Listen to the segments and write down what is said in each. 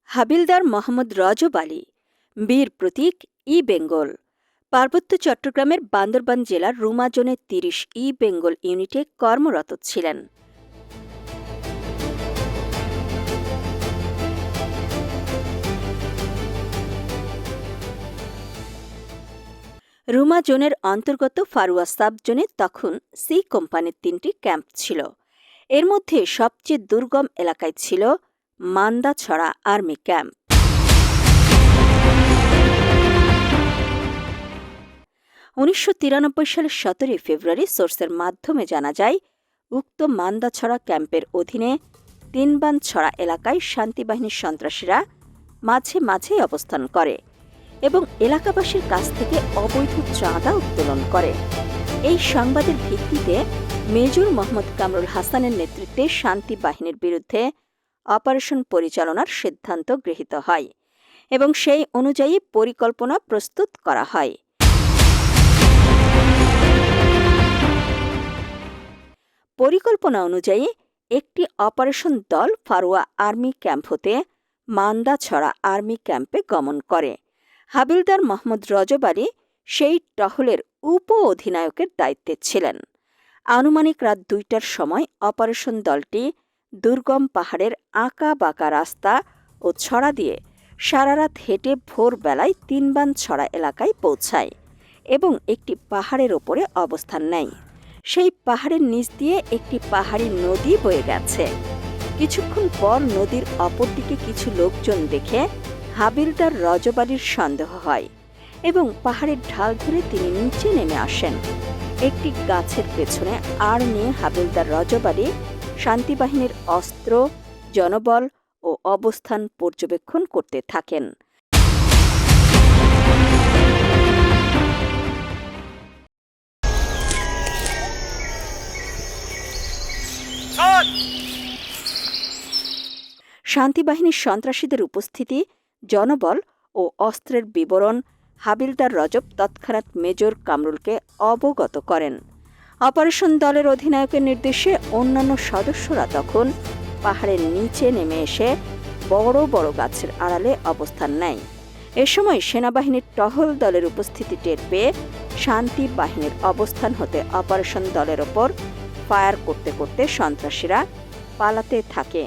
হাবিলদার মোহাম্মদ রজব আলী, বীর প্রতীক ই বেঙ্গল, পার্বত্য চট্টগ্রামের বান্দরবান জেলার রুমা জোনের ৩০ ই বেঙ্গল ইউনিটে কর্মরত ছিলেন। রুমা জোনের অন্তর্গত ফারুয়া সাব জোনে তখন সি কোম্পানির ৩টি ক্যাম্প ছিল। এর মধ্যে সবচেয়ে দুর্গম এলাকায় ছিল মান্দাছড়া আর্মি ক্যাম্প। ১৯৯৩ সালের ১৭ ফেব্রুয়ারি সোর্সের মাধ্যমে জানা যায়, উক্ত মান্দাছড়া ক্যাম্পের অধীনে তিনবানছড়া এলাকায় শান্তিবাহিনীর সন্ত্রাসীরা মাঝে মাঝে অবস্থান করে এবং এলাকাবাসীর কাছ থেকে অবৈধ চাঁদা উত্তোলন করে। এই সংবাদের ভিত্তিতে মেজর মোহাম্মদ কামরুল হাসানের নেতৃত্বে শান্তি বাহিনীর বিরুদ্ধে অপারেশন পরিচালনার সিদ্ধান্ত গৃহীত হয় এবং সেই অনুযায়ী পরিকল্পনা প্রস্তুত করা হয়। পরিকল্পনা অনুযায়ী একটি অপারেশন দল ফারুয়া আর্মি ক্যাম্প হতে মান্দাছড়া আর্মি ক্যাম্পে গমন করে। হাবিলদার মোহাম্মদ রজব আলী সেই টহলের উপ অধিনায়কের দায়িত্বে ছিলেন। আনুমানিক রাত ২টার সময় অপারেশন দলটি দুর্গম পাহাড়ের আঁকা বাঁকা রাস্তা ও ছড়া দিয়ে সারারাত হেঁটে ভোরবেলায় তিনবানছড়া এলাকায় পৌঁছায় এবং একটি পাহাড়ের ওপরে অবস্থান নেয়। সেই পাহাড়ের নিচ দিয়ে একটি পাহাড়ি নদী বয়ে গেছে। কিছুক্ষণ পর নদীর অপর দিকে কিছু লোকজন দেখে হাবিলদার রজব আলীর সন্দেহ হয় এবং পাহাড়ের ঢাল ধরে তিনি নিচে নেমে আসেন। একটি গাছের পেছনে আড় নিয়ে হাবিলদার রজব আলী শান্তিবাহিনীর অস্ত্র, জনবল ও অবস্থান পর্যবেক্ষণ করতে থাকেন। শান্তিবাহিনীর সন্ত্রাসীদের উপস্থিতি, জনবল ও অস্ত্রের বিবরণ হাবিলদার রজব তৎক্ষণাৎ মেজর কামরুলকে অবগত করেন। অপারেশন দলের অধিনায়কের নির্দেশে অন্যান্য সদস্যরা তখন পাহাড়ের নিচে নেমে এসে বড় বড় গাছের আড়ালে অবস্থান নেয়। এ সময় সেনাবাহিনীর টহল দলের উপস্থিতি টের পেয়ে শান্তি বাহিনীর অবস্থান হতে অপারেশন দলের ওপর ফায়ার করতে করতে সন্ত্রাসীরা পালাতে থাকে।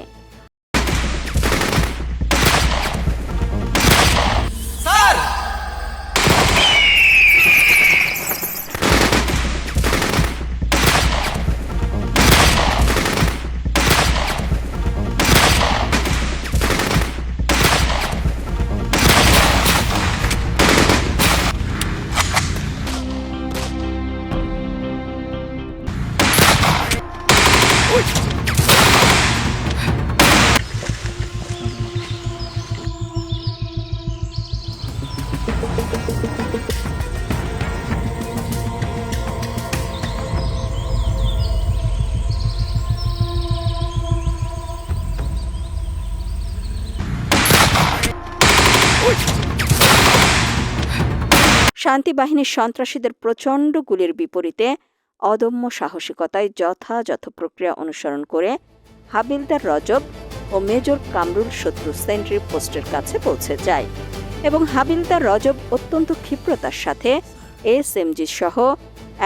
শান্তিবাহিনীর সন্ত্রাসীদের প্রচণ্ড গুলির বিপরীতে অদম্য সাহসিকতায় যথাযথ প্রক্রিয়া অনুসরণ করে হাবিলদার রজব ও মেজর কামরুল শত্রু সেন্ট্রি পোস্টের কাছে পৌঁছে যায় এবং হাবিলদার রজব অত্যন্ত ক্ষিপ্রতার সাথে এসএমজি সহ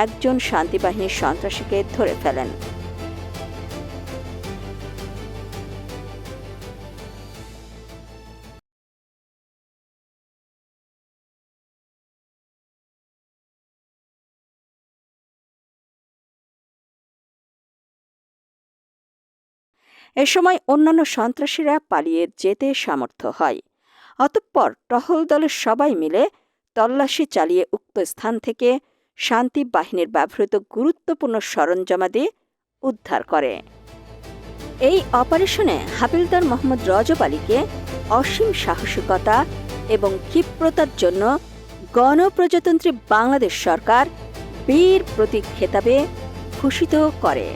একজন শান্তিবাহিনীর সন্ত্রাসীকে ধরে ফেলেন। এ সময় অন্যান্য সন্ত্রাসীরা পালিয়ে যেতে সমর্থ হয়। অতঃপর টহল দলের সবাই মিলে তল্লাশি চালিয়ে উক্ত স্থান থেকে শান্তি বাহিনীর ব্যবহৃত গুরুত্বপূর্ণ সরঞ্জামাদি উদ্ধার করে। এই অপারেশনে হাবিলদার মোহাম্মদ রজব আলীকে অসীম সাহসিকতা এবং ক্ষিপ্রতার জন্য গণপ্রজাতন্ত্রী বাংলাদেশ সরকার বীর প্রতীক খেতাবে ভূষিত করে।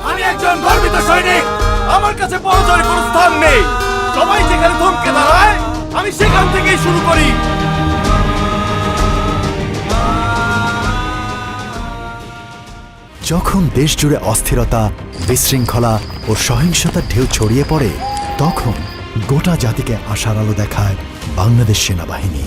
আমি একজন গর্বিত সৈনিক। আমার আমার কাছে পরাজয়ের কোনো স্থান নেই। সবাই যেখানে থমকে দাঁড়ায় আমি সেখান থেকেই শুরু করি। যখন দেশ জুড়ে অস্থিরতা, বিশৃঙ্খলা ও সহিংসতার ঢেউ ছড়িয়ে পড়ে, তখন গোটা জাতিকে আশার আলো দেখায় বাংলাদেশ সেনাবাহিনী।